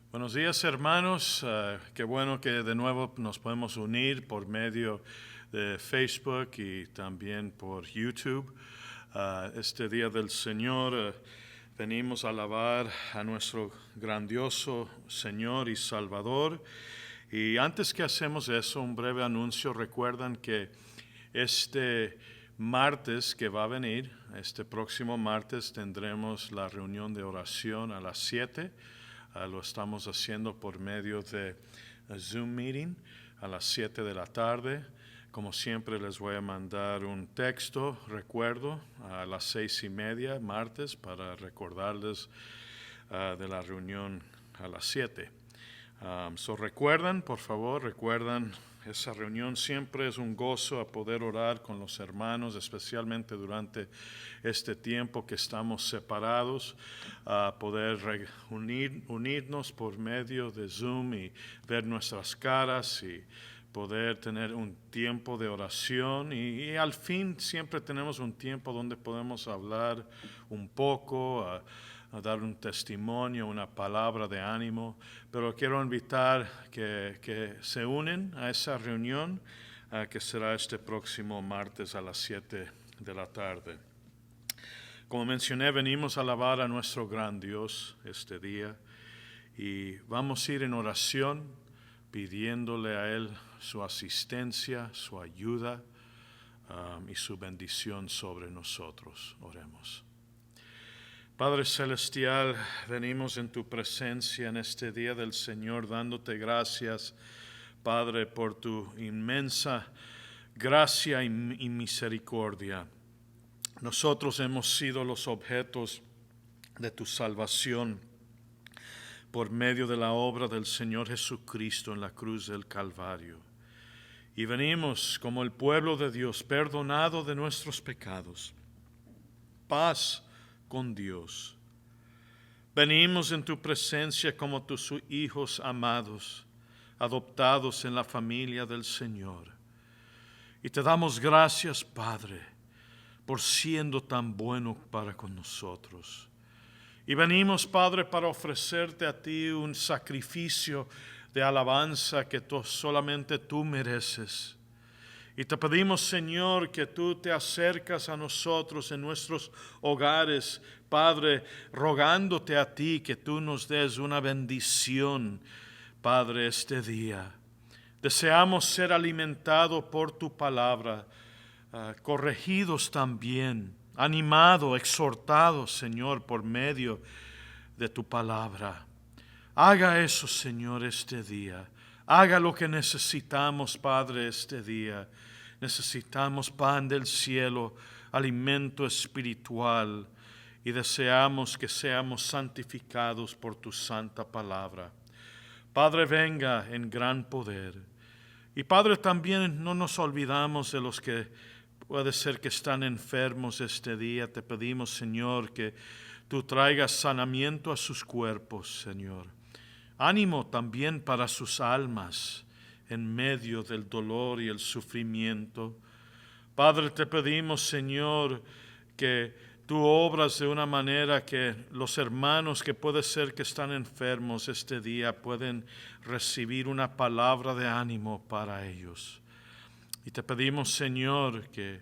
Buenos días, hermanos. Qué bueno que de nuevo nos podemos unir por medio de Facebook y también por YouTube. Este día del Señor venimos a alabar a nuestro grandioso Señor y Salvador. Y antes que hacemos eso, un breve anuncio. Recuerdan que este martes que va a venir, este próximo martes, tendremos la reunión de oración a las 7. Lo estamos haciendo por medio de Zoom Meeting a las 7 de la tarde. Como siempre les voy a mandar un texto, recuerdo, a las 6:30 martes para recordarles de la reunión a las 7. Recuerdan, por favor, recuerdan, esa reunión siempre es un gozo a poder orar con los hermanos, especialmente durante este tiempo que estamos separados, a poder unirnos por medio de Zoom y ver nuestras caras y poder tener un tiempo de oración y al fin siempre tenemos un tiempo donde podemos hablar un poco, a dar un testimonio, una palabra de ánimo, pero quiero invitar que se unen a esa reunión que será este próximo martes a las 7 de la tarde. Como mencioné, venimos a alabar a nuestro gran Dios este día y vamos a ir en oración pidiéndole a Él su asistencia, su ayuda y su bendición sobre nosotros. Oremos. Padre Celestial, venimos en tu presencia en este día del Señor, dándote gracias, Padre, por tu inmensa gracia y misericordia. Nosotros hemos sido los objetos de tu salvación por medio de la obra del Señor Jesucristo en la cruz del Calvario. Y venimos como el pueblo de Dios, perdonado de nuestros pecados, paz con Dios. Venimos en tu presencia como tus hijos amados, adoptados en la familia del Señor. Y te damos gracias, Padre, por siendo tan bueno para con nosotros. Y venimos, Padre, para ofrecerte a ti un sacrificio de alabanza que solamente tú mereces. Y te pedimos, Señor, que tú te acercas a nosotros en nuestros hogares, Padre, rogándote a ti que tú nos des una bendición, Padre, este día. Deseamos ser alimentados por tu palabra, corregidos también, animados, exhortados, Señor, por medio de tu palabra. Haga eso, Señor, este día. Haga lo que necesitamos, Padre, este día. Necesitamos pan del cielo, alimento espiritual, y deseamos que seamos santificados por tu santa palabra. Padre, venga en gran poder. Y Padre, también no nos olvidamos de los que puede ser que están enfermos este día. Te pedimos, Señor, que tú traigas sanamiento a sus cuerpos, Señor. Ánimo también para sus almas en medio del dolor y el sufrimiento. Padre, te pedimos, Señor, que tú obras de una manera que los hermanos que puede ser que están enfermos este día pueden recibir una palabra de ánimo para ellos. Y te pedimos, Señor, que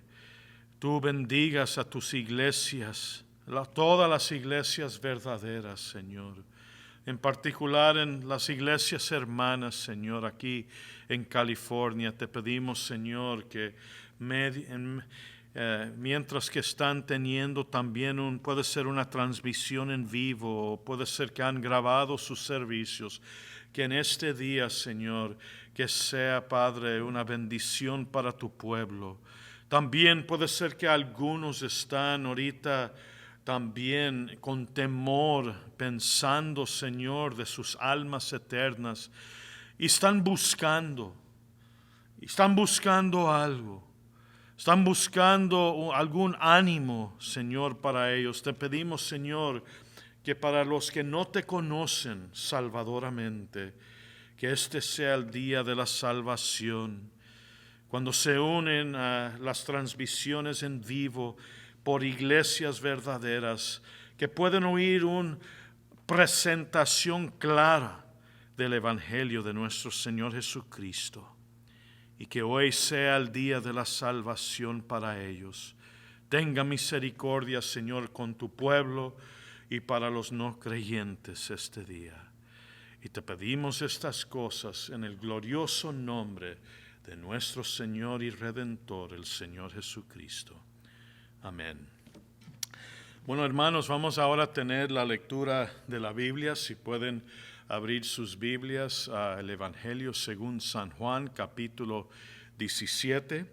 tú bendigas a tus iglesias, todas las iglesias verdaderas, Señor. En particular en las iglesias hermanas, Señor, aquí en California. Te pedimos, Señor, que mientras que están teniendo también puede ser una transmisión en vivo, o puede ser que han grabado sus servicios, que en este día, Señor, que sea, Padre, una bendición para tu pueblo. También puede ser que algunos están ahorita también con temor, pensando, Señor, de sus almas eternas, y están buscando algo, están buscando algún ánimo, Señor, para ellos. Te pedimos, Señor, que para los que no te conocen salvadoramente, que este sea el día de la salvación. Cuando se unen a las transmisiones en vivo por iglesias verdaderas, que pueden oír una presentación clara del Evangelio de nuestro Señor Jesucristo, y que hoy sea el día de la salvación para ellos. Tenga misericordia, Señor, con tu pueblo y para los no creyentes este día. Y te pedimos estas cosas en el glorioso nombre de nuestro Señor y Redentor, el Señor Jesucristo. Amén. Bueno, hermanos, vamos ahora a tener la lectura de la Biblia. Si pueden abrir sus Biblias al Evangelio según San Juan, capítulo 17.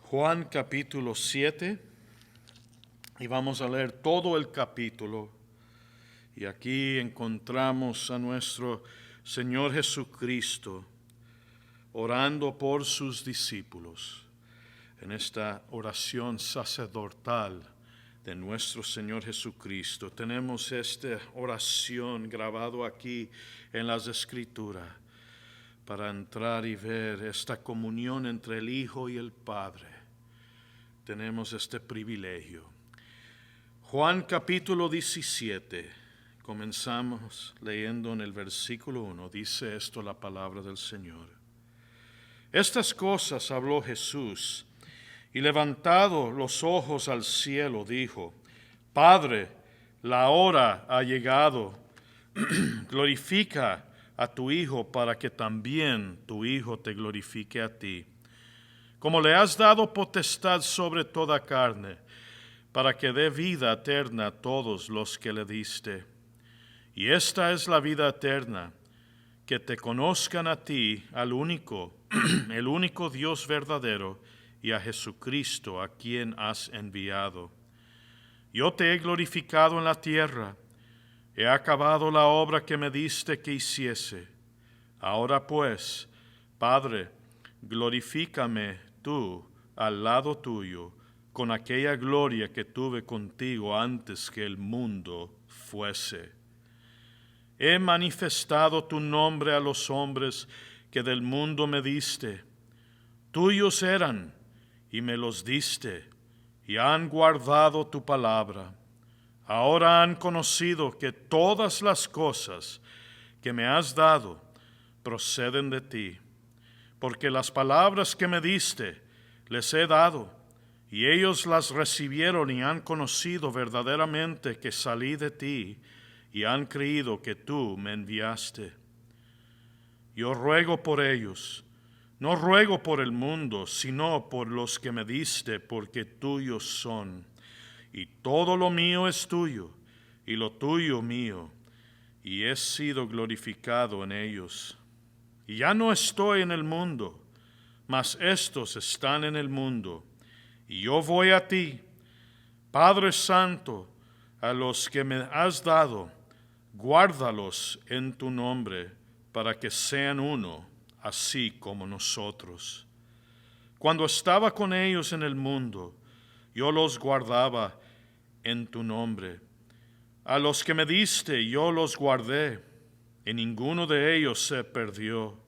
Juan, capítulo 7. Y vamos a leer todo el capítulo. Y aquí encontramos a nuestro Señor Jesucristo orando por sus discípulos en esta oración sacerdotal de nuestro Señor Jesucristo. Tenemos esta oración grabado aquí en las Escrituras para entrar y ver esta comunión entre el Hijo y el Padre. Tenemos este privilegio. Juan capítulo 17. Comenzamos leyendo en el versículo 1. Dice esto la palabra del Señor. Estas cosas habló Jesús, y levantado los ojos al cielo, dijo: Padre, la hora ha llegado. Glorifica a tu Hijo, para que también tu Hijo te glorifique a ti. Como le has dado potestad sobre toda carne, para que dé vida eterna a todos los que le diste. Y esta es la vida eterna, que te conozcan a ti, al único, el único Dios verdadero, y a Jesucristo, a quien has enviado. Yo te he glorificado en la tierra, he acabado la obra que me diste que hiciese. Ahora pues, Padre, glorifícame tú al lado tuyo, con aquella gloria que tuve contigo antes que el mundo fuese. He manifestado tu nombre a los hombres que del mundo me diste. Tuyos eran, y me los diste, y han guardado tu palabra. Ahora han conocido que todas las cosas que me has dado proceden de ti, porque las palabras que me diste les he dado, y ellos las recibieron y han conocido verdaderamente que salí de ti, y han creído que tú me enviaste. Yo ruego por ellos, no ruego por el mundo, sino por los que me diste, porque tuyos son. Y todo lo mío es tuyo, y lo tuyo mío, y he sido glorificado en ellos. Y ya no estoy en el mundo, mas estos están en el mundo, y yo voy a ti. Padre Santo, a los que me has dado, guárdalos en tu nombre, para que sean uno, así como nosotros. Cuando estaba con ellos en el mundo, yo los guardaba en tu nombre. A los que me diste, yo los guardé, y ninguno de ellos se perdió,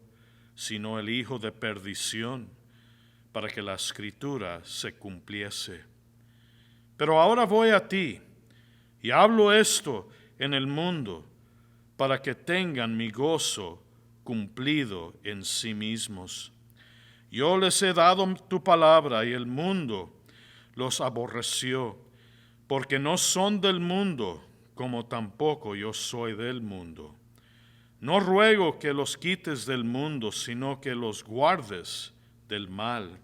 sino el hijo de perdición, para que la Escritura se cumpliese. Pero ahora voy a ti, y hablo esto en el mundo, para que tengan mi gozo cumplido en sí mismos. Yo les he dado tu palabra, y el mundo los aborreció, porque no son del mundo, como tampoco yo soy del mundo. No ruego que los quites del mundo, sino que los guardes del mal.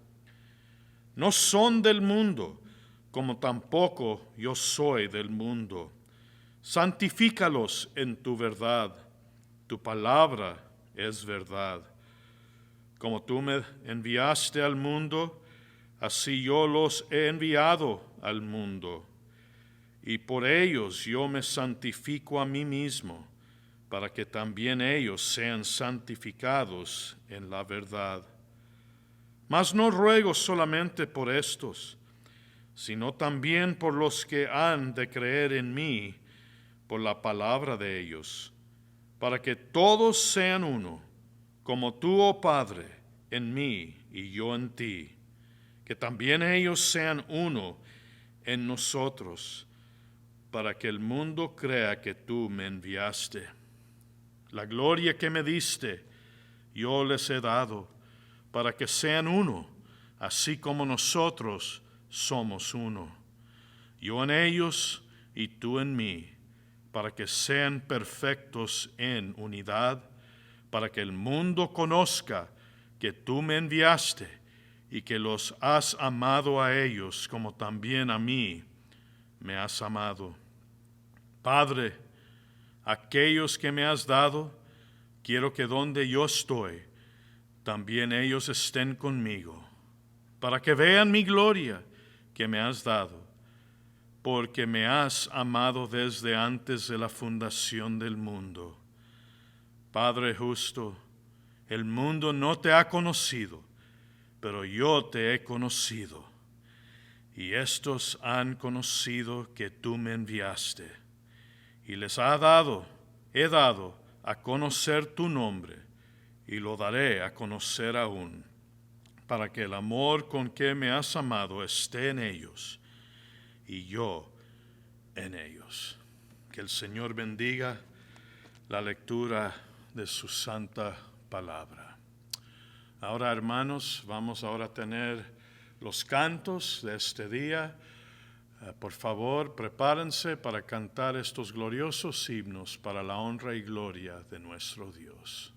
No son del mundo, como tampoco yo soy del mundo. Santifícalos en tu verdad. Tu palabra es verdad. Como tú me enviaste al mundo, así yo los he enviado al mundo. Y por ellos yo me santifico a mí mismo, para que también ellos sean santificados en la verdad. Mas no ruego solamente por estos, sino también por los que han de creer en mí por la palabra de ellos, para que todos sean uno, como tú, oh Padre, en mí y yo en ti, que también ellos sean uno en nosotros, para que el mundo crea que tú me enviaste. La gloria que me diste, yo les he dado, para que sean uno, así como nosotros somos uno. Yo en ellos y tú en mí, para que sean perfectos en unidad, para que el mundo conozca que tú me enviaste y que los has amado a ellos como también a mí me has amado. Padre, aquellos que me has dado, quiero que donde yo estoy, también ellos estén conmigo, para que vean mi gloria que me has dado, porque me has amado desde antes de la fundación del mundo. Padre justo, el mundo no te ha conocido, pero yo te he conocido, y estos han conocido que tú me enviaste, y les he dado a conocer tu nombre, y lo daré a conocer aún, para que el amor con que me has amado esté en ellos, y yo en ellos. Que el Señor bendiga la lectura de su santa palabra. Ahora, hermanos, vamos ahora a tener los cantos de este día. Por favor, prepárense para cantar estos gloriosos himnos para la honra y gloria de nuestro Dios.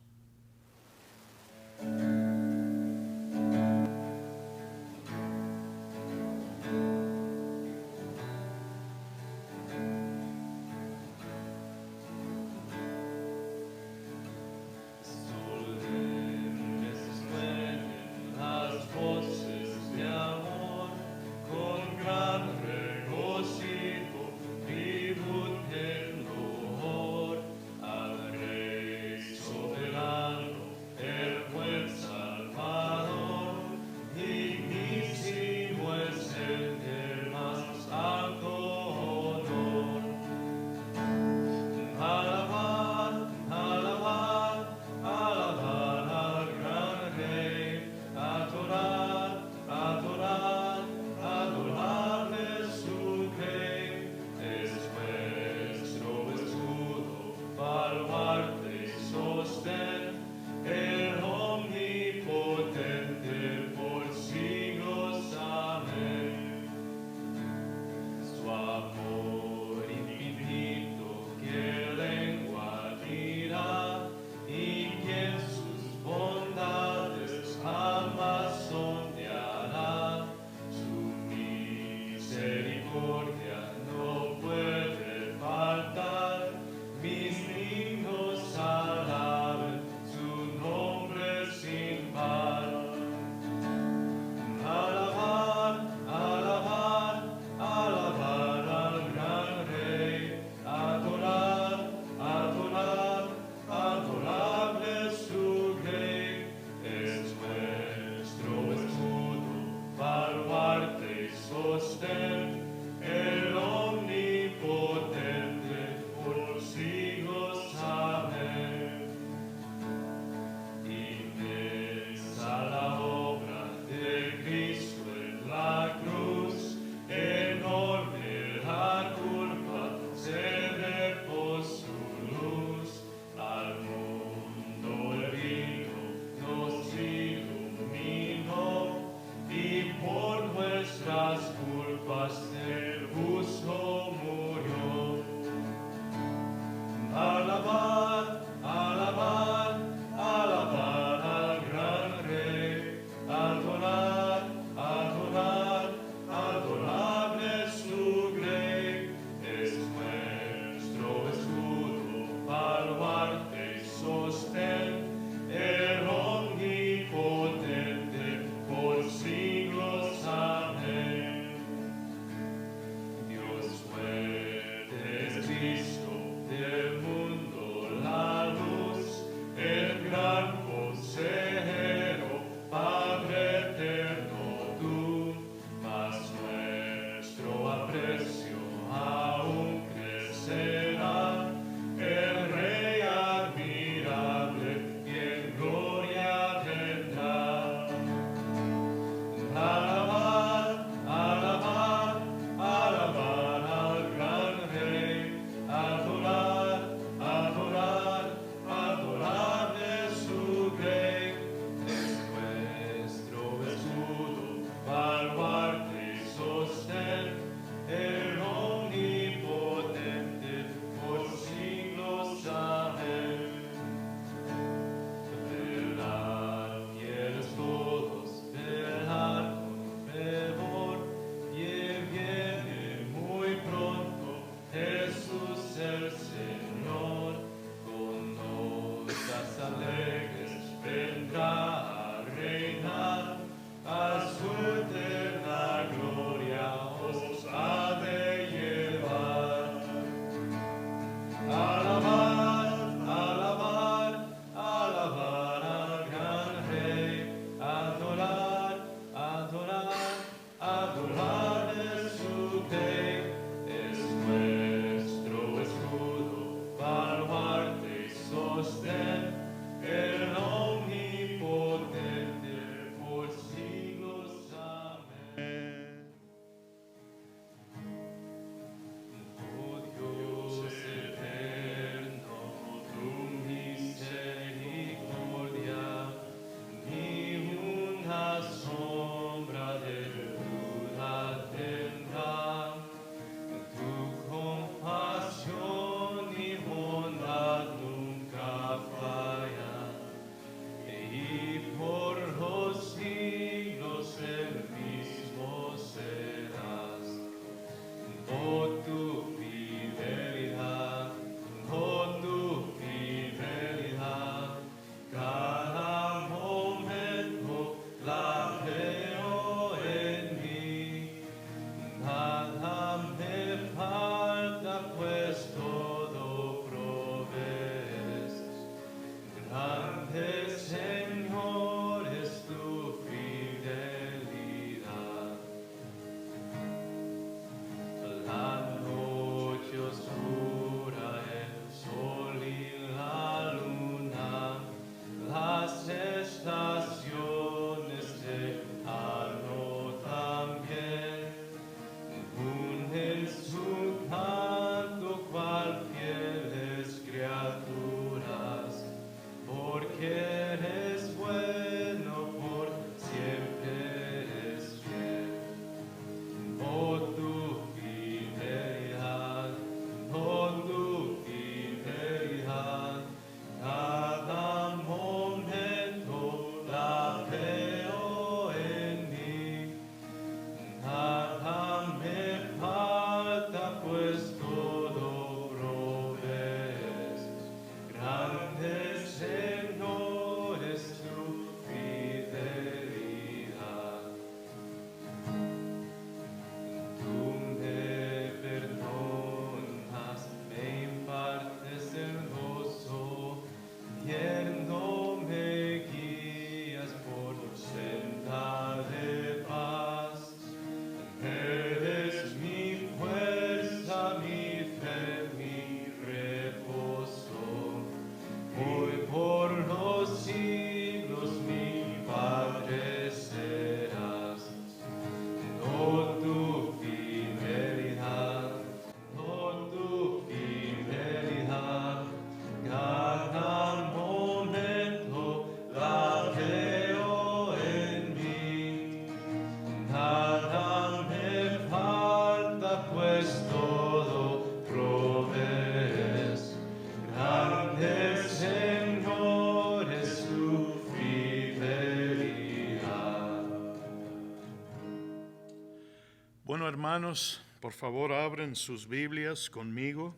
hermanos, por favor abren sus Biblias conmigo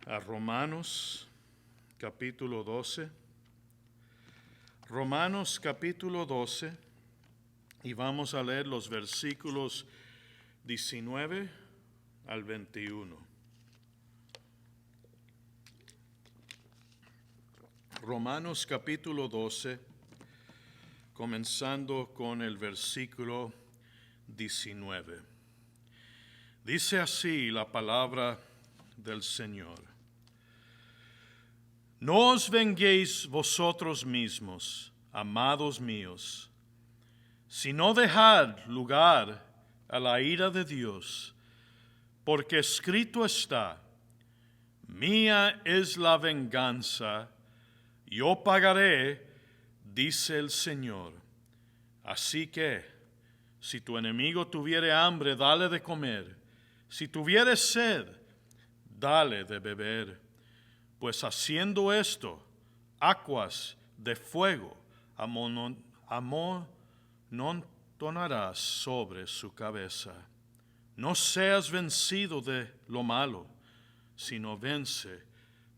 a Romanos capítulo 12. Romanos capítulo 12, y vamos a leer los versículos 19 al 21. Romanos capítulo 12, comenzando con el versículo 19. Dice así la palabra del Señor: No os venguéis vosotros mismos, amados míos, sino dejad lugar a la ira de Dios, porque escrito está: Mía es la venganza, yo pagaré, dice el Señor. Así que, si tu enemigo tuviere hambre, dale de comer. Si tuviere sed, dale de beber. Pues haciendo esto, aguas de fuego amontonarás sobre su cabeza. No seas vencido de lo malo, sino vence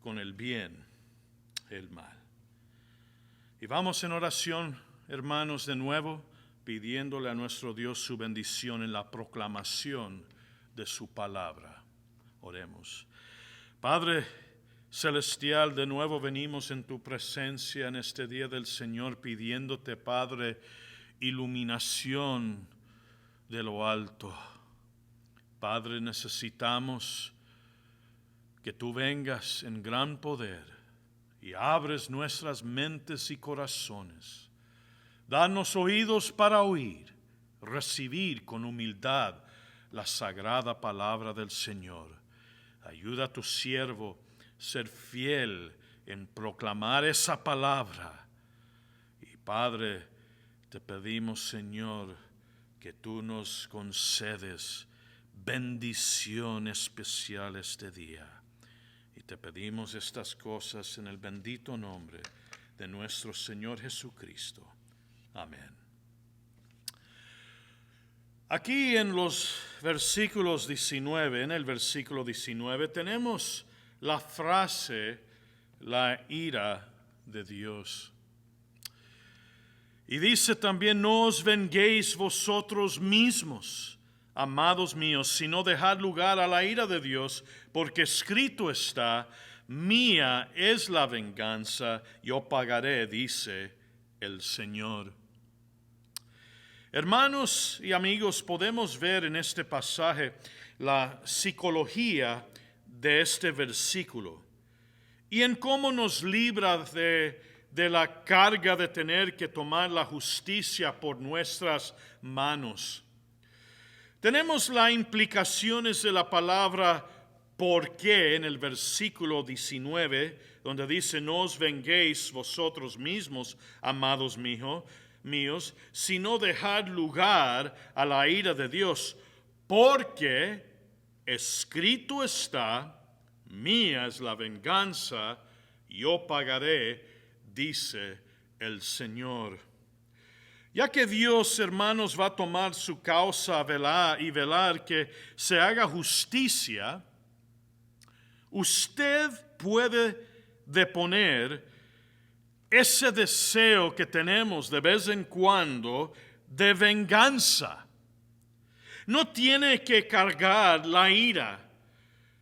con el bien el mal. Y vamos en oración, hermanos, de nuevo, pidiéndole a nuestro Dios su bendición en la proclamación de su palabra. Oremos. Padre celestial, de nuevo venimos en tu presencia en este día del Señor, pidiéndote, Padre, iluminación de lo alto. Padre, necesitamos que tú vengas en gran poder y abres nuestras mentes y corazones. Danos oídos para oír, recibir con humildad la sagrada palabra del Señor. Ayuda a tu siervo a ser fiel en proclamar esa palabra. Y Padre, te pedimos, Señor, que tú nos concedes bendición especial este día. Y te pedimos estas cosas en el bendito nombre de nuestro Señor Jesucristo. Amén. Aquí en los versículos 19, en el versículo 19, tenemos la frase, la ira de Dios. Y dice también: no os venguéis vosotros mismos, amados míos, sino dejad lugar a la ira de Dios, porque escrito está: mía es la venganza, yo pagaré, dice el Señor. Hermanos y amigos, podemos ver en este pasaje la psicología de este versículo y en cómo nos libra de la carga de tener que tomar la justicia por nuestras manos. Tenemos las implicaciones de la palabra ¿por qué? En el versículo 19, donde dice: no os venguéis vosotros mismos, amados míos, sino dejad lugar a la ira de Dios, porque escrito está: mía es la venganza, yo pagaré, dice el Señor. Ya que Dios, hermanos, va a tomar su causa y velar que se haga justicia, usted puede deponer ese deseo que tenemos de vez en cuando de venganza. No tiene que cargar la ira,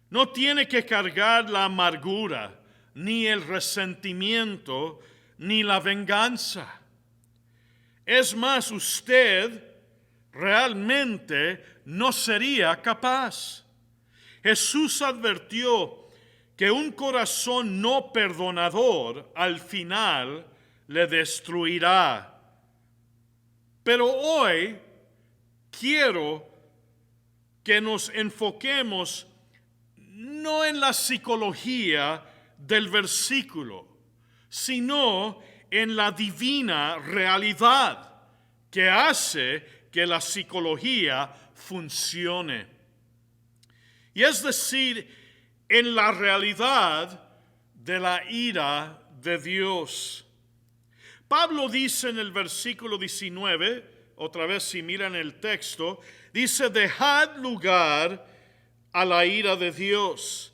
no tiene que cargar la amargura, ni el resentimiento, ni la venganza. Es más, usted realmente no sería capaz. Jesús advirtió que un corazón no perdonador al final le destruirá. Pero hoy quiero que nos enfoquemos no en la psicología del versículo, sino en la divina realidad que hace que la psicología funcione. Y es decir, en la realidad de la ira de Dios. Pablo dice en el versículo 19, otra vez si miran el texto, Dice, dejad lugar a la ira de Dios.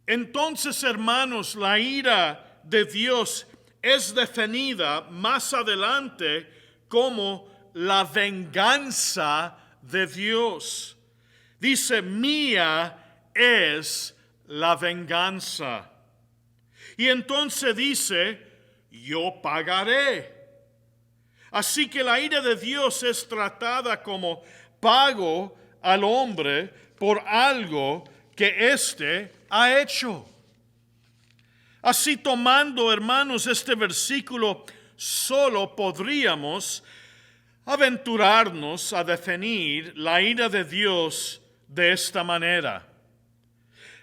Entonces, hermanos, la ira de Dios es definida más adelante como la venganza de Dios. Dice, mía es la venganza. Y entonces dice, yo pagaré. Así que la ira de Dios es tratada como pago al hombre por algo que éste ha hecho. Así, tomando, hermanos, este versículo, solo podríamos aventurarnos a definir la ira de Dios de esta manera.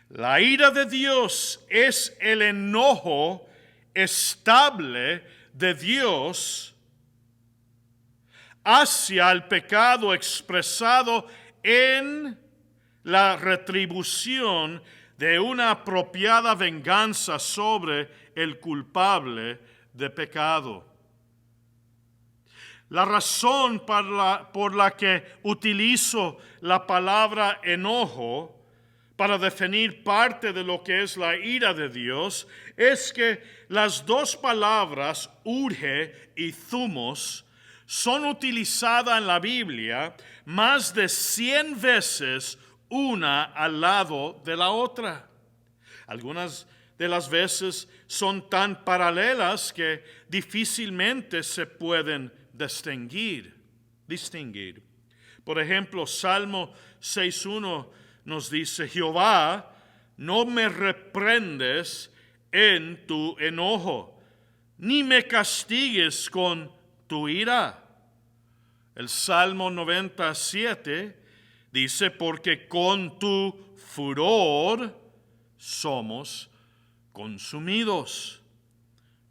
La ira de Dios es el enojo estable de Dios hacia el pecado expresado en la retribución de una apropiada venganza sobre el culpable de pecado. La razón por la que utilizo la palabra enojo para definir parte de lo que es la ira de Dios es que las dos palabras urge y thumos son utilizadas en la Biblia más de 100 veces una al lado de la otra. Algunas de las veces son tan paralelas que difícilmente se pueden distinguir. Por ejemplo, Salmo 6:1 nos dice, Jehová, no me reprendes en tu enojo, ni me castigues con tu ira. El Salmo 97 dice, porque con tu furor somos consumidos,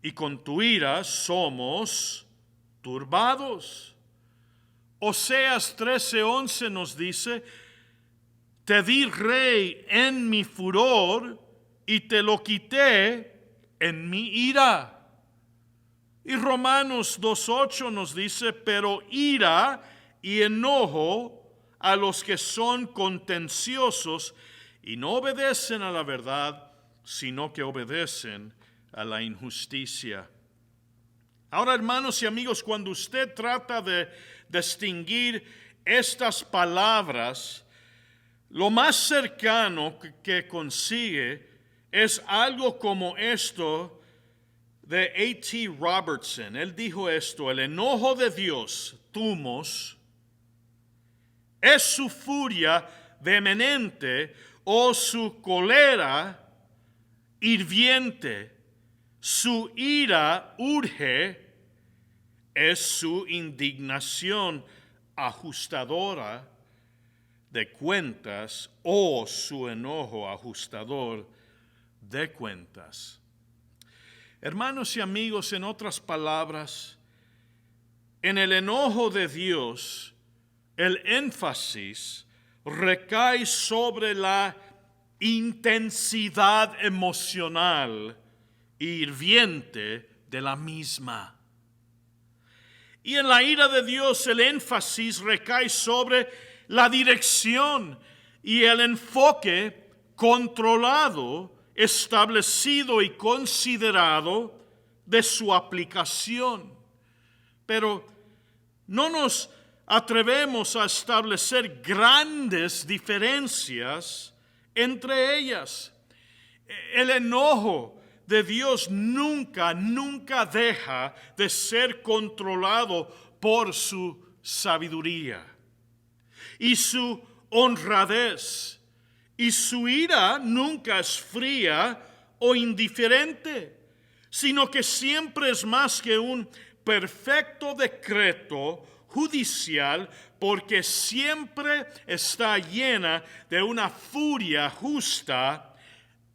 y con tu ira somos turbados. Oseas 13:11 nos dice, te di rey en mi furor y te lo quité en mi ira. Y Romanos 2:8 nos dice, pero ira y enojo a los que son contenciosos y no obedecen a la verdad, sino que obedecen a la injusticia. Ahora, hermanos y amigos, cuando usted trata de distinguir estas palabras, lo más cercano que consigue es algo como esto de A.T. Robertson. Él dijo esto, el enojo de Dios, thumos, es su furia vehemente o su cólera hirviente. Su ira urge es su indignación ajustadora de cuentas o su enojo ajustador de cuentas. Hermanos y amigos, en otras palabras, en el enojo de Dios, el énfasis recae sobre la intensidad emocional hirviente de la misma. Y en la ira de Dios el énfasis recae sobre la dirección y el enfoque controlado, establecido y considerado de su aplicación. Pero no nos atrevemos a establecer grandes diferencias entre ellas. El enojo de Dios nunca deja de ser controlado por su sabiduría y su honradez. Y su ira nunca es fría o indiferente, sino que siempre es más que un perfecto decreto judicial, porque siempre está llena de una furia justa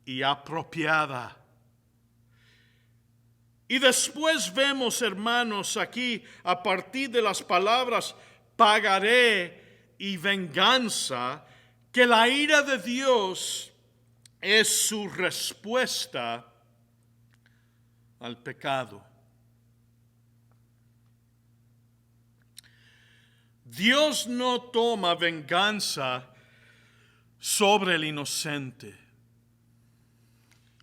y apropiada. Y después vemos, hermanos, aquí a partir de las palabras pagaré y venganza, que la ira de Dios es su respuesta al pecado. Dios no toma venganza sobre el inocente.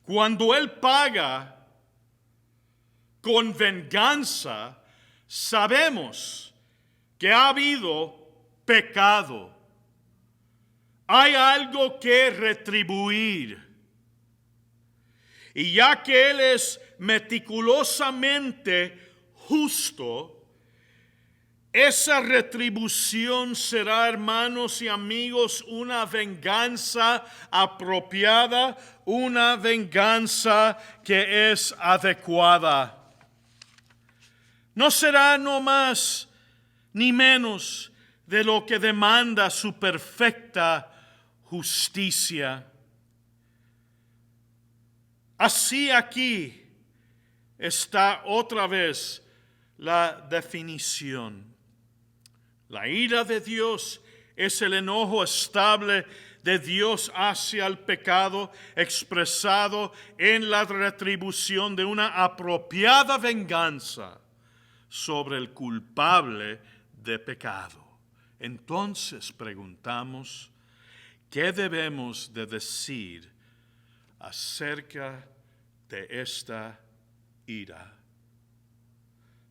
Cuando Él paga con venganza, sabemos que ha habido pecado. Hay algo que retribuir. Y ya que Él es meticulosamente justo, esa retribución será, hermanos y amigos, una venganza apropiada, una venganza que es adecuada. No será no más ni menos de lo que demanda su perfecta justicia. Así aquí está otra vez la definición. La ira de Dios es el enojo estable de Dios hacia el pecado, expresado en la retribución de una apropiada venganza sobre el culpable de pecado. Entonces preguntamos, ¿qué debemos de decir acerca de esta ira?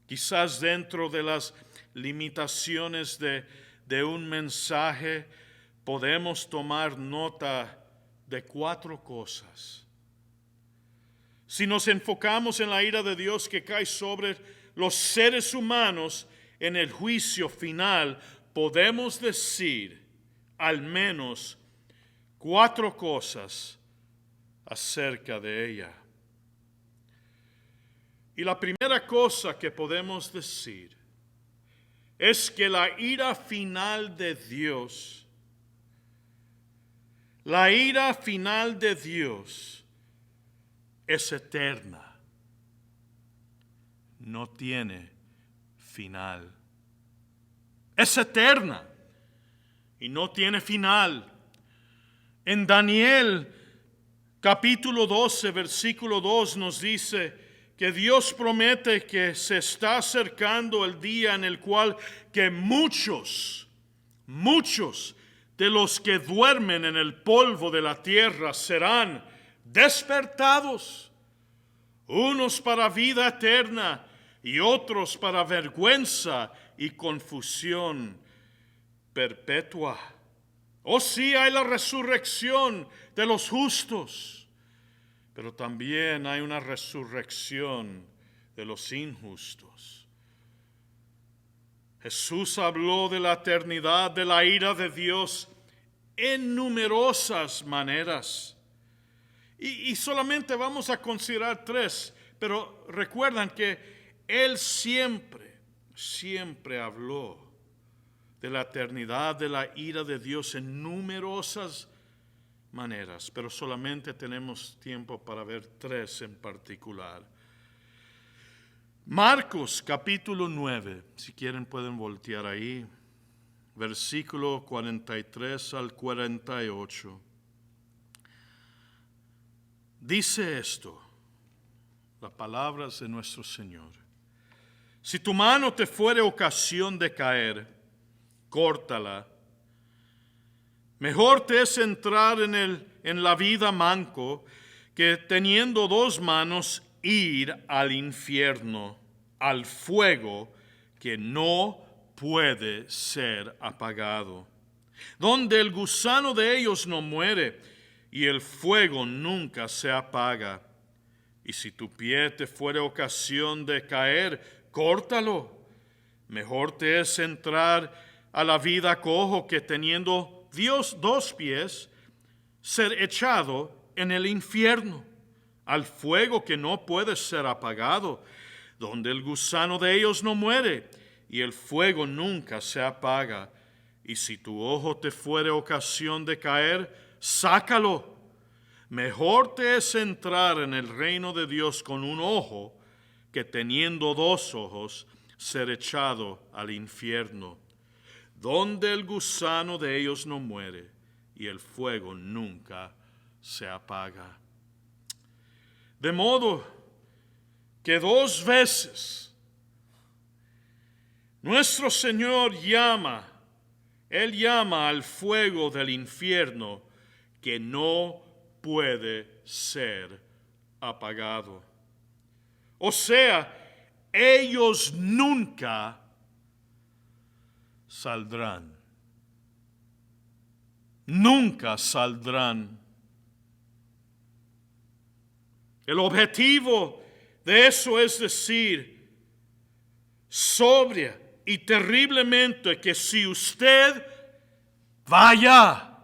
Quizás dentro de las limitaciones de un mensaje podemos tomar nota de 4 cosas. Si nos enfocamos en la ira de Dios que cae sobre los seres humanos en el juicio final, podemos decir al menos 4 cosas acerca de ella. Y la primera cosa que podemos decir es que la ira final de Dios, es eterna. No tiene final. Es eterna y no tiene final. En Daniel capítulo 12, versículo 2 nos dice que Dios promete que se está acercando el día en el cual que muchos de los que duermen en el polvo de la tierra serán despertados, unos para vida eterna y otros para vergüenza y confusión perpetua. Oh, sí, hay la resurrección de los justos, pero también hay una resurrección de los injustos. Jesús habló de la eternidad de la ira de Dios en numerosas maneras. Y solamente vamos a considerar 3, pero recuerdan que Él siempre habló de la eternidad de la ira de Dios en numerosas maneras, pero solamente tenemos tiempo para ver 3 en particular. Marcos capítulo 9, si quieren pueden voltear ahí, versículo 43 al 48. Dice esto, las palabras de nuestro Señor: si tu mano te fuere ocasión de caer, córtala. Mejor te es entrar en la vida manco que teniendo 2 manos ir al infierno, al fuego que no puede ser apagado, donde el gusano de ellos no muere y el fuego nunca se apaga. Y si tu pie te fuere ocasión de caer, córtalo. Mejor te es entrar a la vida cojo que teniendo Dios 2 pies, ser echado en el infierno, al fuego que no puede ser apagado, donde el gusano de ellos no muere y el fuego nunca se apaga. Y si tu ojo te fuere ocasión de caer, sácalo. Mejor te es entrar en el reino de Dios con un ojo que teniendo 2 ojos ser echado al infierno, donde el gusano de ellos no muere y el fuego nunca se apaga. De modo que 2 veces Nuestro Señor Él llama al fuego del infierno que no puede ser apagado. O sea, ellos nunca saldrán. Nunca saldrán. El objetivo de eso es decir, sobria y terriblemente, que si usted vaya,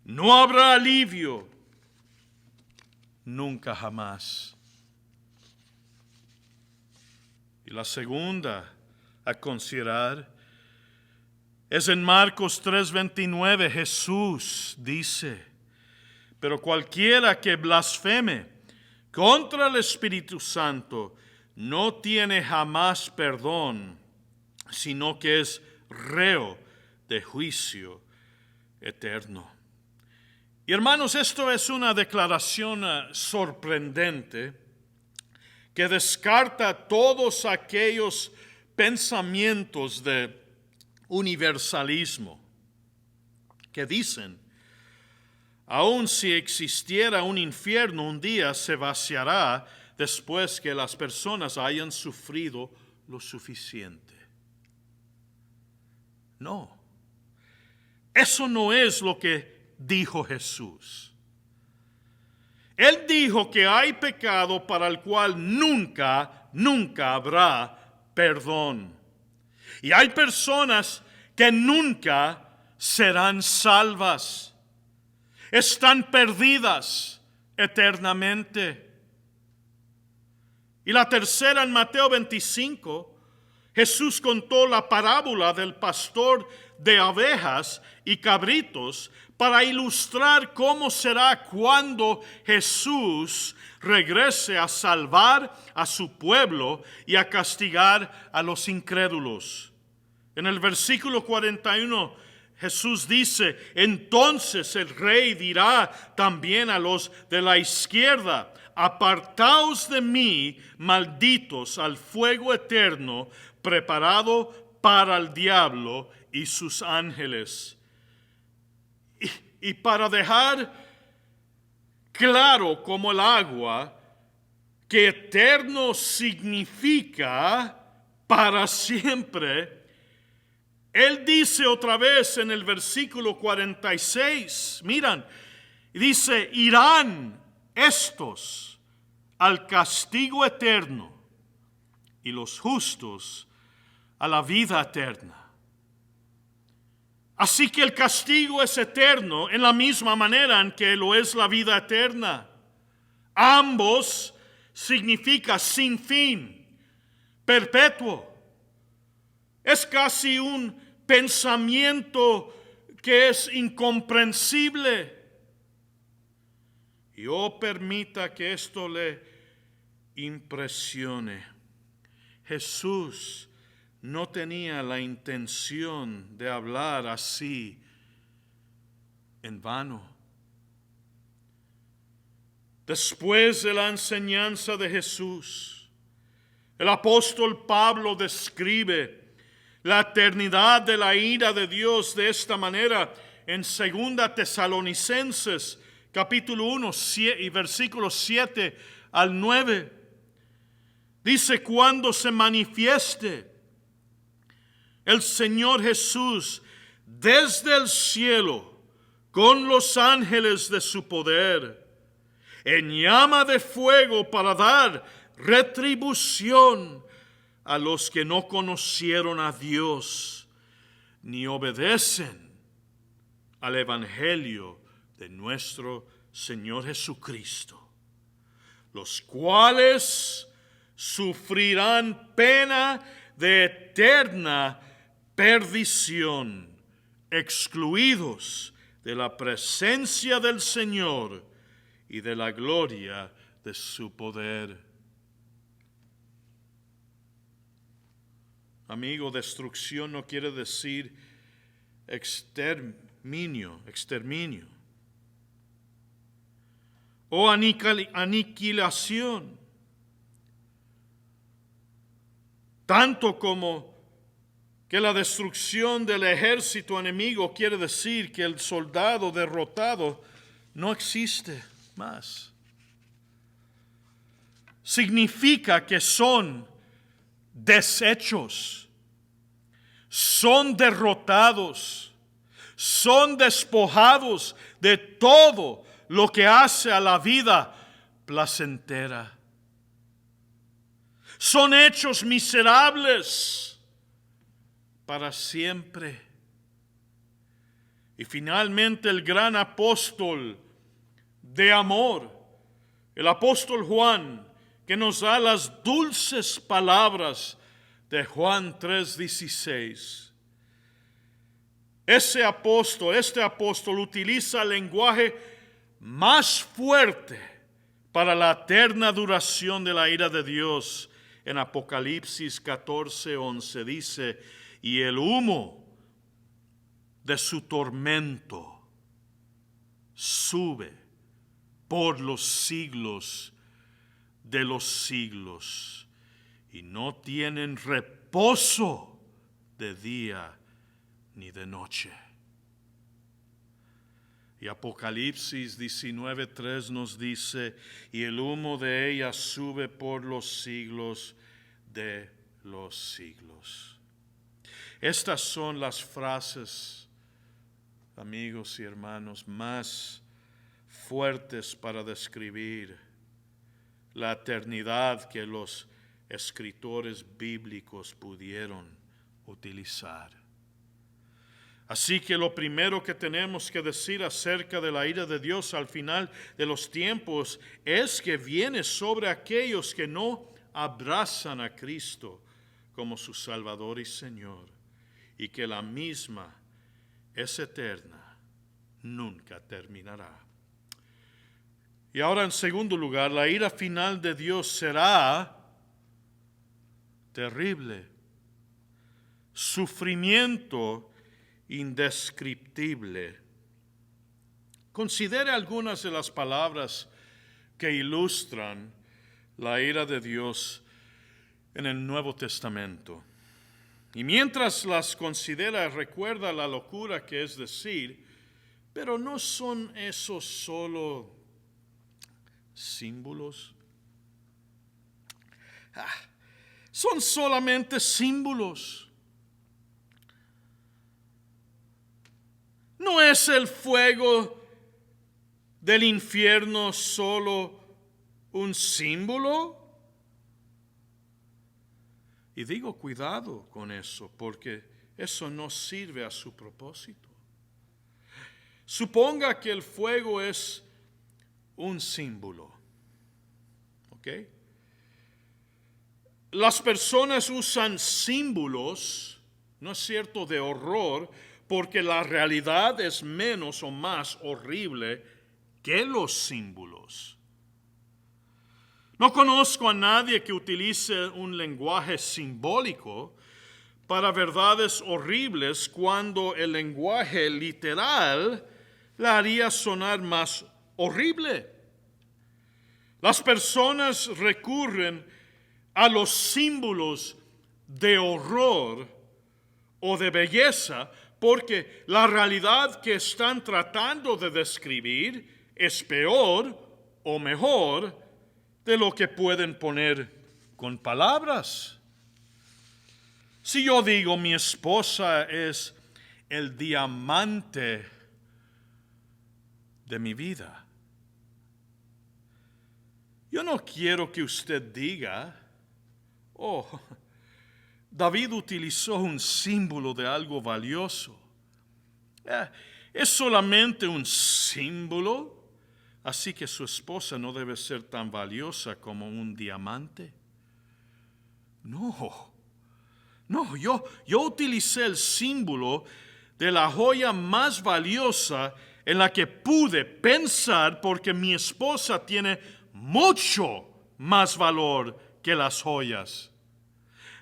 no habrá alivio, nunca jamás. Y la segunda a considerar es en Marcos 3:29. Jesús dice: pero cualquiera que blasfeme contra el Espíritu Santo no tiene jamás perdón, sino que es reo de juicio eterno. Y hermanos, esto es una declaración sorprendente que descarta todos aquellos pensamientos de universalismo que dicen: aun si existiera un infierno, un día se vaciará después que las personas hayan sufrido lo suficiente. No, eso no es lo que dijo Jesús. Él dijo que hay pecado para el cual nunca habrá perdón. Y hay personas que nunca serán salvas. Están perdidas eternamente. Y la tercera, en Mateo 25, Jesús contó la parábola del pastor de ovejas y cabritos para ilustrar cómo será cuando Jesús regrese a salvar a su pueblo y a castigar a los incrédulos. En el versículo 41, Jesús dice: entonces el rey dirá también a los de la izquierda: apartaos de mí, malditos, al fuego eterno preparado para el diablo y sus ángeles. Y para dejar claro como el agua que eterno significa para siempre, Él dice otra vez en el versículo 46, miran, dice: irán estos al castigo eterno y los justos a la vida eterna. Así que el castigo es eterno en la misma manera en que lo es la vida eterna. Ambos significa sin fin, perpetuo. Es casi un pensamiento que es incomprensible. Y permita que esto le impresione. Jesús no tenía la intención de hablar así en vano. Después de la enseñanza de Jesús, el apóstol Pablo describe la eternidad de la ira de Dios de esta manera en 2 Tesalonicenses capítulo 1 y versículos 7 al 9. Dice: cuando se manifieste el Señor Jesús desde el cielo con los ángeles de su poder, en llama de fuego, para dar retribución a los que no conocieron a Dios ni obedecen al Evangelio de nuestro Señor Jesucristo, los cuales sufrirán pena de eterna perdición, excluidos de la presencia del Señor y de la gloria de su poder. Amigo, destrucción no quiere decir exterminio o aniquilación. Tanto como que la destrucción del ejército enemigo quiere decir que el soldado derrotado no existe más. Significa que son deshechos, son derrotados, son despojados de todo lo que hace a la vida placentera. Son hechos miserables para siempre. Y finalmente el gran apóstol de amor, el apóstol Juan, que nos da las dulces palabras de Juan 3:16. Este apóstol utiliza el lenguaje más fuerte para la eterna duración de la ira de Dios. En Apocalipsis 14:11 dice, y el humo de su tormento sube por los siglos de los siglos, y no tienen reposo de día ni de noche. Y Apocalipsis 19:3 nos dice, y el humo de ella sube por los siglos de los siglos. Estas son las frases, amigos y hermanos, más fuertes para describir la eternidad que los escritores bíblicos pudieron utilizar. Así que lo primero que tenemos que decir acerca de la ira de Dios al final de los tiempos es que viene sobre aquellos que no abrazan a Cristo como su Salvador y Señor, y que la misma es eterna, nunca terminará. Y ahora, en segundo lugar, la ira final de Dios será terrible, sufrimiento indescriptible. Considere algunas de las palabras que ilustran la ira de Dios en el Nuevo Testamento. Y mientras las considera, recuerda la locura que es decir, pero no son esos solo símbolos. Son solamente símbolos. ¿No es el fuego del infierno solo un símbolo? Y digo cuidado con eso, porque eso no sirve a su propósito. Suponga que el fuego es un símbolo, ¿ok? Las personas usan símbolos, ¿no es cierto?, de horror, porque la realidad es menos o más horrible que los símbolos. No conozco a nadie que utilice un lenguaje simbólico para verdades horribles cuando el lenguaje literal la haría sonar más horrible. Las personas recurren a los símbolos de horror o de belleza porque la realidad que están tratando de describir es peor o mejor de lo que pueden poner con palabras. Si yo digo mi esposa es el diamante de mi vida, yo no quiero que usted diga, oh, David utilizó un símbolo de algo valioso. Es solamente un símbolo, así que su esposa no debe ser tan valiosa como un diamante. No, yo utilicé el símbolo de la joya más valiosa en la que pude pensar porque mi esposa tiene mucho más valor que las joyas.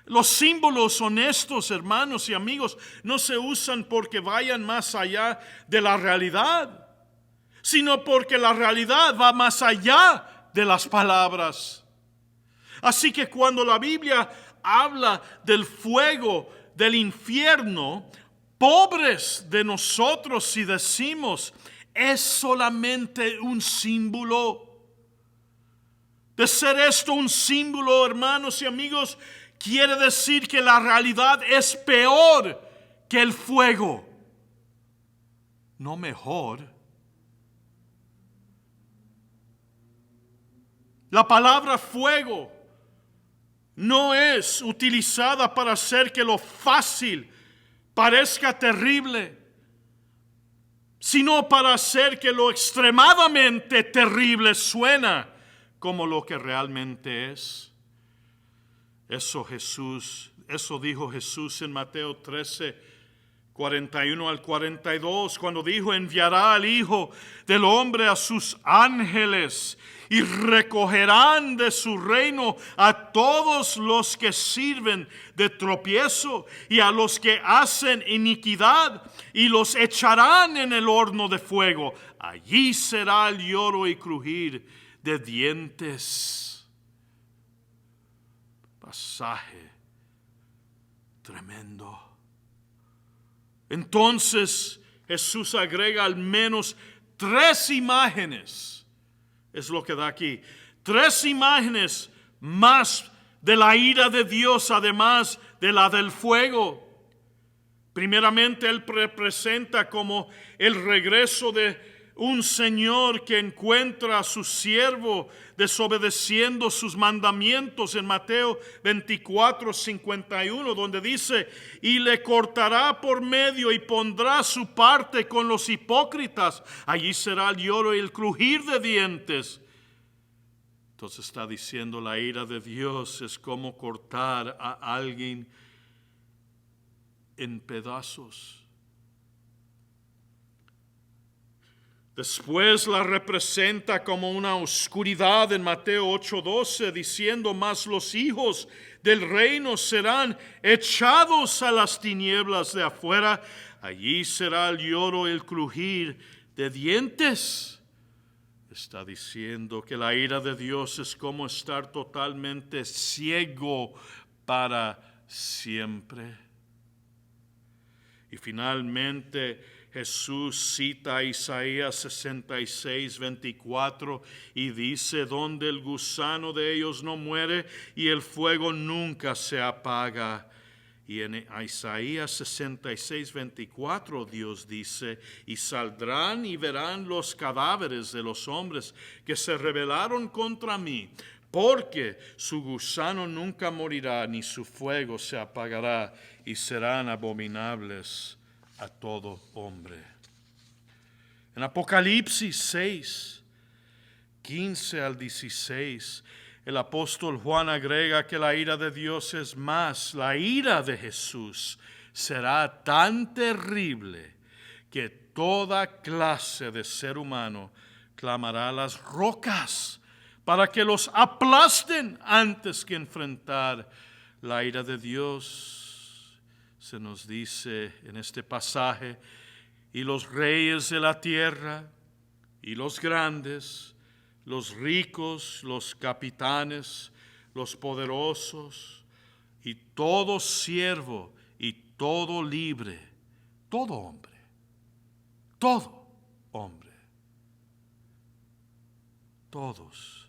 Los símbolos honestos, hermanos y amigos, no se usan porque vayan más allá de la realidad, sino porque la realidad va más allá de las palabras. Así que cuando la Biblia habla del fuego del infierno, pobres de nosotros si decimos, es solamente un símbolo. De ser esto un símbolo, hermanos y amigos, quiere decir que la realidad es peor que el fuego, no mejor. La palabra fuego no es utilizada para hacer que lo fácil parezca terrible, sino para hacer que lo extremadamente terrible suena como lo que realmente es. Eso dijo Jesús en Mateo 13, 41 al 42, cuando dijo: enviará al Hijo del Hombre a sus ángeles y recogerán de su reino a todos los que sirven de tropiezo y a los que hacen iniquidad, y los echarán en el horno de fuego. Allí será el lloro y crujir de dientes. Pasaje tremendo. Entonces Jesús agrega al menos 3 imágenes. Es lo que da aquí. 3 imágenes más de la ira de Dios, además de la del fuego. Primeramente, Él representa como el regreso de un Señor que encuentra a su siervo desobedeciendo sus mandamientos en Mateo 24, 51, donde dice: y le cortará por medio y pondrá su parte con los hipócritas. Allí será el lloro y el crujir de dientes. Entonces está diciendo, la ira de Dios es como cortar a alguien en pedazos. Después la representa como una oscuridad en Mateo 8:12, diciendo: mas los hijos del reino serán echados a las tinieblas de afuera. Allí será el lloro y el crujir de dientes. Está diciendo que la ira de Dios es como estar totalmente ciego para siempre. Y finalmente Jesús cita a Isaías 66, 24 y dice: donde el gusano de ellos no muere y el fuego nunca se apaga. Y en Isaías 66, 24 Dios dice: y saldrán y verán los cadáveres de los hombres que se rebelaron contra mí, porque su gusano nunca morirá, ni su fuego se apagará, y serán abominables a todo hombre. En Apocalipsis 6, 15 al 16, el apóstol Juan agrega que la ira de Dios es más. La ira de Jesús será tan terrible que toda clase de ser humano clamará a las rocas para que los aplasten antes que enfrentar la ira de Dios. Se nos dice en este pasaje: y los reyes de la tierra, y los grandes, los ricos, los capitanes, los poderosos, y todo siervo y todo libre, todo hombre, todos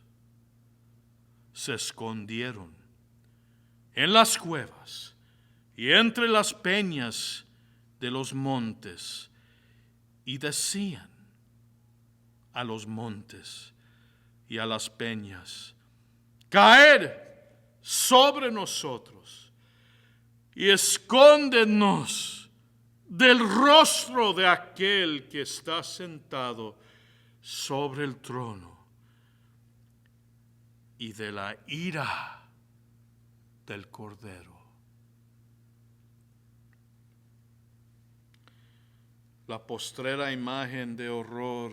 se escondieron en las cuevas y entre las peñas de los montes, y decían a los montes y a las peñas: caed sobre nosotros y escóndenos del rostro de aquel que está sentado sobre el trono y de la ira del Cordero. La postrera imagen de horror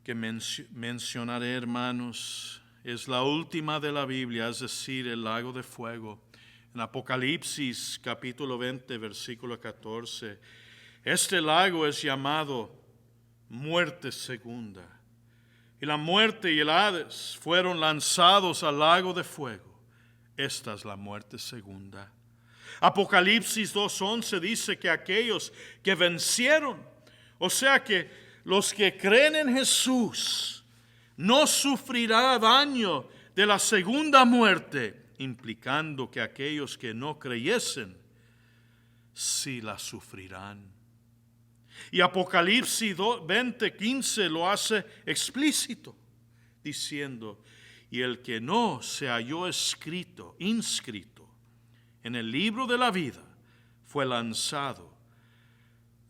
que mencionaré, hermanos, es la última de la Biblia, es decir, el lago de fuego. En Apocalipsis capítulo 20, versículo 14, este lago es llamado muerte segunda. Y la muerte y el Hades fueron lanzados al lago de fuego. Esta es la muerte segunda. Apocalipsis 2:11 dice que aquellos que vencieron, o sea que los que creen en Jesús, no sufrirá daño de la segunda muerte, implicando que aquellos que no creyesen, sí la sufrirán. Y Apocalipsis 20:15 lo hace explícito, diciendo, y el que no se halló inscrito en el libro de la vida, fue lanzado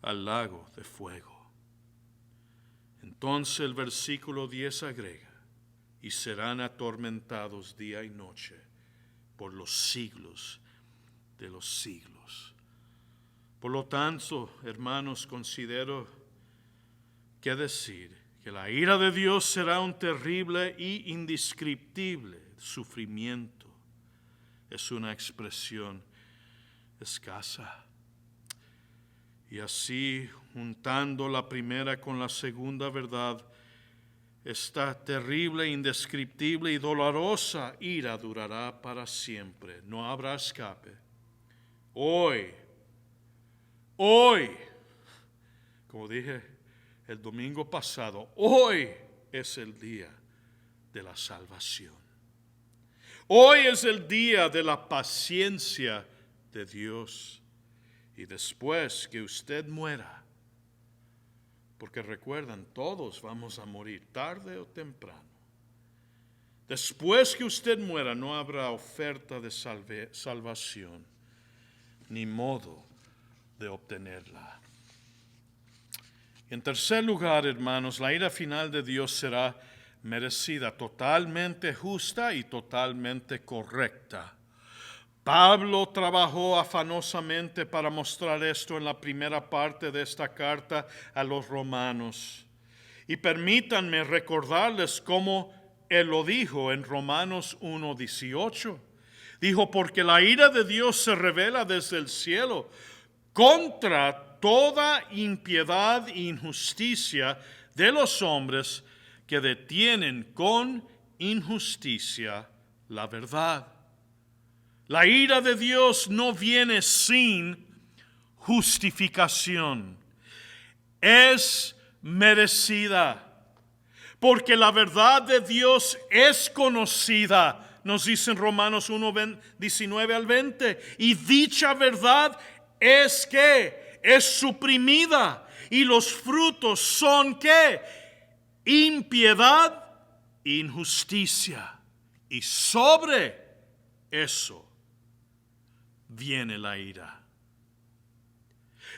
al lago de fuego. Entonces el versículo 10 agrega, y serán atormentados día y noche por los siglos de los siglos. Por lo tanto, hermanos, considero que decir que la ira de Dios será un terrible y indescriptible sufrimiento. Es una expresión escasa. Y así, juntando la primera con la segunda verdad, esta terrible, indescriptible y dolorosa ira durará para siempre. No habrá escape. Hoy, como dije el domingo pasado, hoy es el día de la salvación. Hoy es el día de la paciencia de Dios. Y después que usted muera, porque recuerdan, todos vamos a morir tarde o temprano. Después que usted muera, no habrá oferta de salvación, ni modo de obtenerla. En tercer lugar, hermanos, la ira final de Dios será merecida, totalmente justa y totalmente correcta. Pablo trabajó afanosamente para mostrar esto en la primera parte de esta carta a los romanos. Y permítanme recordarles cómo él lo dijo en Romanos 1:18. Dijo, porque la ira de Dios se revela desde el cielo contra toda impiedad e injusticia de los hombres que detienen con injusticia la verdad. La ira de Dios no viene sin justificación. Es merecida. Porque la verdad de Dios es conocida. Nos dice en Romanos 1:19 al 20. Y dicha verdad es que es suprimida. Y los frutos son ¿qué? Impiedad, injusticia. Y sobre eso viene la ira.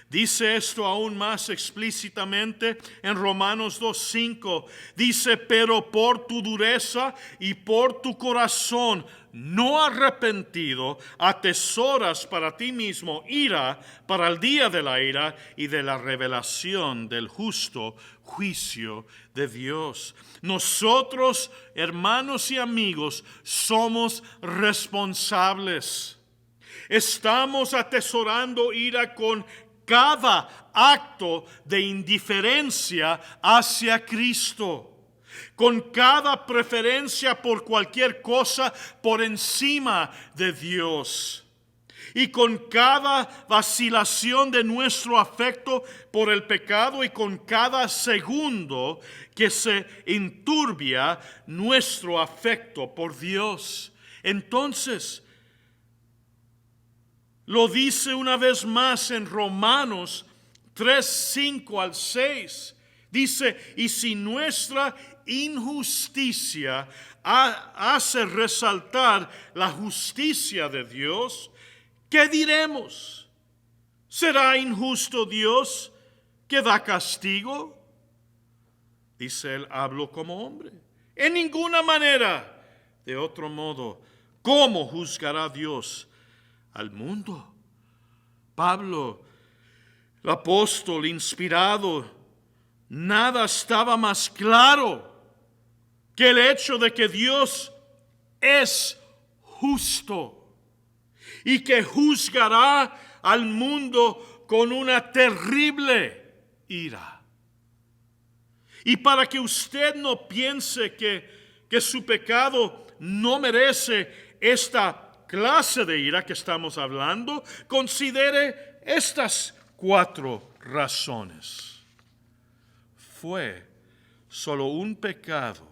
Dice esto aún más explícitamente en Romanos 2:5. Dice, pero por tu dureza y por tu corazón no arrepentido, atesoras para ti mismo ira para el día de la ira y de la revelación del justo juicio de Dios. Nosotros, hermanos y amigos, somos responsables. Estamos atesorando ira con cada acto de indiferencia hacia Cristo, con cada preferencia por cualquier cosa por encima de Dios, y con cada vacilación de nuestro afecto por el pecado y con cada segundo que se enturbia nuestro afecto por Dios. Entonces, lo dice una vez más en Romanos 3:5 al 6. Dice, y si nuestra injusticia hace resaltar la justicia de Dios, ¿qué diremos? ¿Será injusto Dios que da castigo? Dice él, hablo como hombre. En ninguna manera. De otro modo, ¿cómo juzgará Dios al mundo? Pablo, el apóstol inspirado, nada estaba más claro que el hecho de que Dios es justo y que juzgará al mundo con una terrible ira. Y para que usted no piense que su pecado no merece esta clase de ira que estamos hablando, considere estas 4 razones. Fue solo un pecado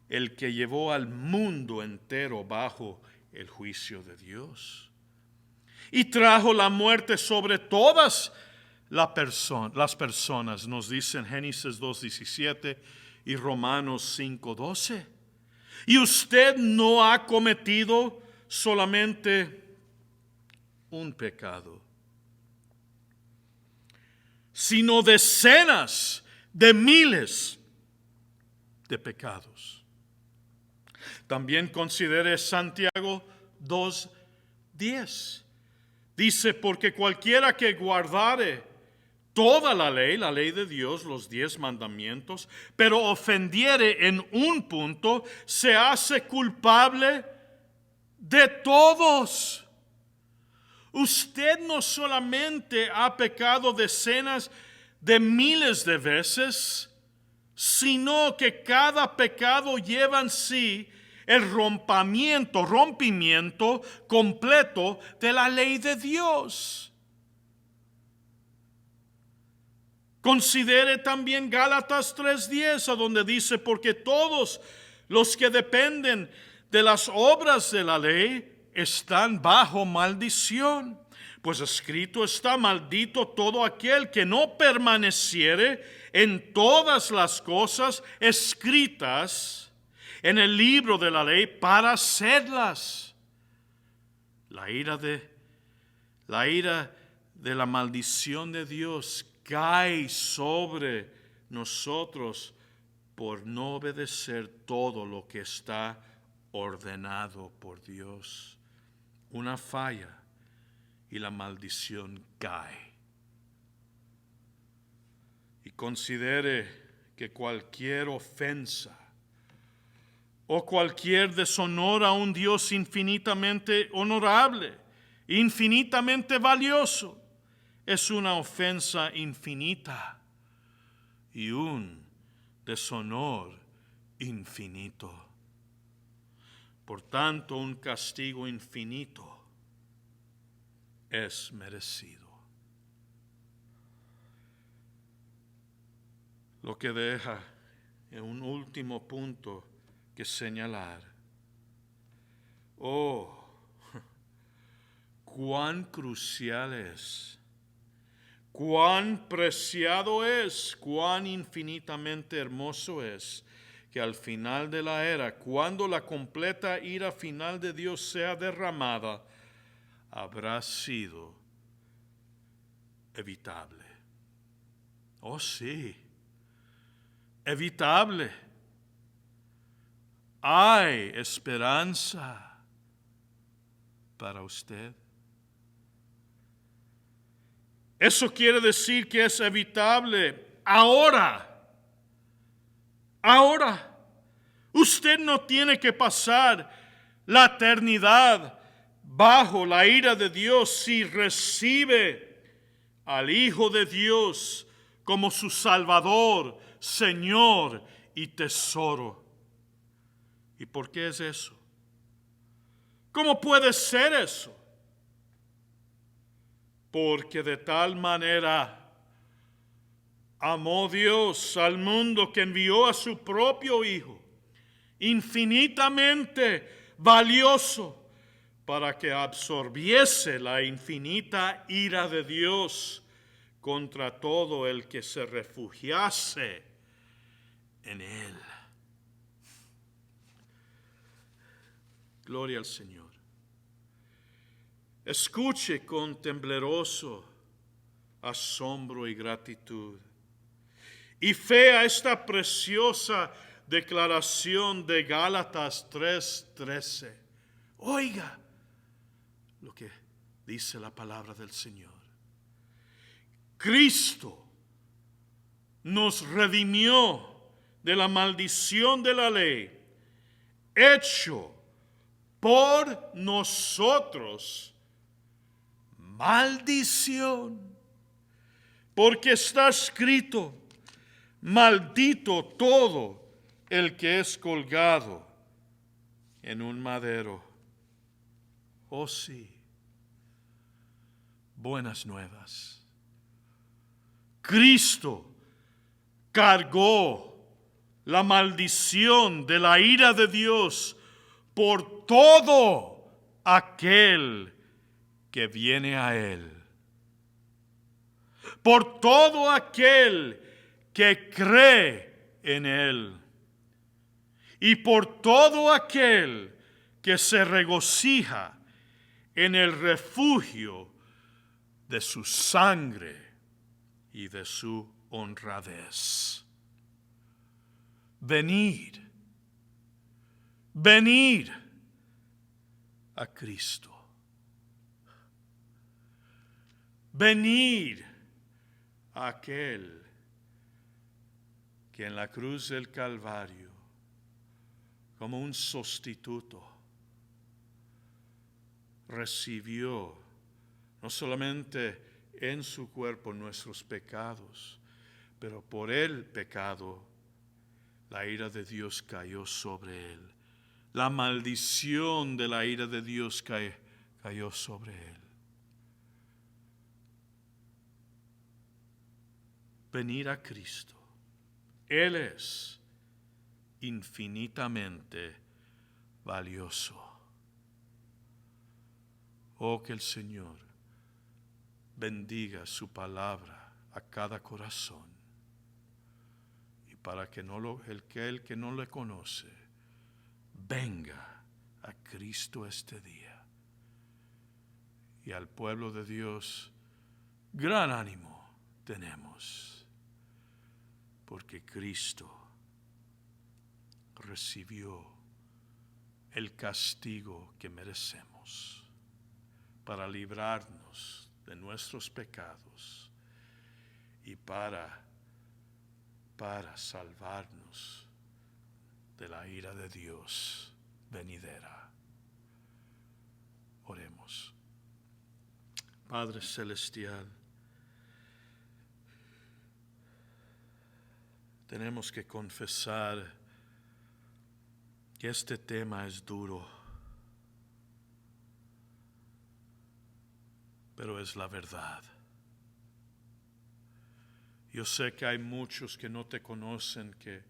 el que llevó al mundo entero bajo el juicio de Dios. Y trajo la muerte sobre todas las personas, nos dicen Génesis 2:17 y Romanos 5:12. Y usted no ha cometido solamente un pecado, sino decenas de miles de pecados. También considere Santiago 2:10. Dice, porque cualquiera que guardare toda la ley de Dios, los 10 mandamientos, pero ofendiere en un punto, se hace culpable de todos. Usted no solamente ha pecado decenas de miles de veces, sino que cada pecado lleva en sí el rompimiento completo de la ley de Dios. Considere también Gálatas 3:10, a donde dice, porque todos los que dependen de las obras de la ley están bajo maldición. Pues escrito está, maldito todo aquel que no permaneciere en todas las cosas escritas en el libro de la ley para hacerlas. La ira de la maldición de Dios cae sobre nosotros por no obedecer todo lo que está ordenado por Dios. Una falla y la maldición cae. Y considere que cualquier ofensa o cualquier deshonor a un Dios infinitamente honorable, infinitamente valioso, es una ofensa infinita y un deshonor infinito. Por tanto, un castigo infinito es merecido. Lo que deja en un último punto que señalar. Oh, cuán crucial es, cuán preciado es, cuán infinitamente hermoso es que al final de la era, cuando la completa ira final de Dios sea derramada, habrá sido evitable. Oh sí, evitable. Hay esperanza para usted. Eso quiere decir que es evitable ahora. Ahora. Usted no tiene que pasar la eternidad bajo la ira de Dios si recibe al Hijo de Dios como su Salvador, Señor y tesoro. ¿Y por qué es eso? ¿Cómo puede ser eso? Porque de tal manera amó Dios al mundo que envió a su propio Hijo, infinitamente valioso, para que absorbiese la infinita ira de Dios contra todo el que se refugiase en Él. Gloria al Señor. Escuche con tembloroso asombro y gratitud y fe a esta preciosa declaración de Gálatas 3:13. Oiga lo que dice la palabra del Señor. Cristo nos redimió de la maldición de la ley, hecho por nosotros maldición, porque está escrito, maldito todo el que es colgado en un madero. Oh sí, buenas nuevas. Cristo cargó la maldición de la ira de Dios por todo aquel que viene a Él. Por todo aquel que cree en Él. Y por todo aquel que se regocija en el refugio de su sangre y de su honradez. Venid, venid a Cristo. Venid a aquel que en la cruz del Calvario, como un sustituto, recibió no solamente en su cuerpo nuestros pecados, pero por el pecado la ira de Dios cayó sobre él. La maldición de la ira de Dios cayó sobre él. Venir a Cristo. Él es infinitamente valioso. Oh, que el Señor bendiga su palabra a cada corazón. Y para que el que no le conoce, venga a Cristo este día. Y al pueblo de Dios, gran ánimo tenemos, porque Cristo recibió el castigo que merecemos para librarnos de nuestros pecados y para salvarnos de la ira de Dios venidera. Oremos. Padre Celestial, tenemos que confesar que este tema es duro, pero es la verdad. Yo sé que hay muchos que no te conocen, que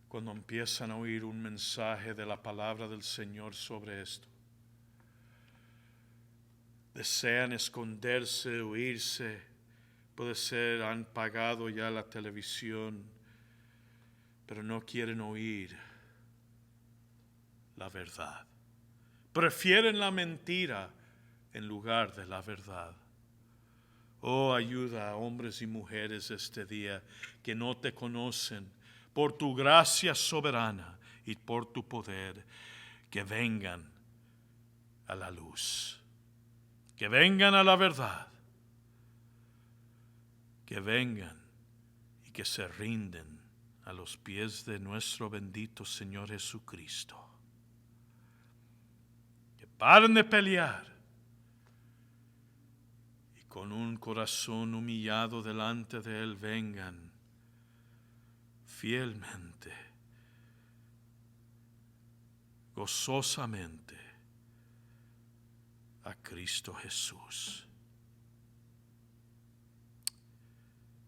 cuando empiezan a oír un mensaje de la palabra del Señor sobre esto, desean esconderse, huirse. Puede ser, han pagado ya la televisión, pero no quieren oír la verdad. Prefieren la mentira en lugar de la verdad. Oh, ayuda a hombres y mujeres este día que no te conocen, por tu gracia soberana y por tu poder, que vengan a la luz, que vengan a la verdad, que vengan y que se rinden a los pies de nuestro bendito Señor Jesucristo. Que paren de pelear y con un corazón humillado delante de Él vengan fielmente, gozosamente a Cristo Jesús.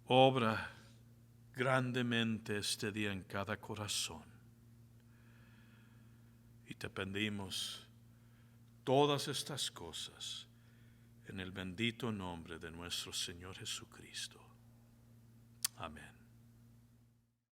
Obra grandemente este día en cada corazón. Y te pedimos todas estas cosas en el bendito nombre de nuestro Señor Jesucristo. Amén.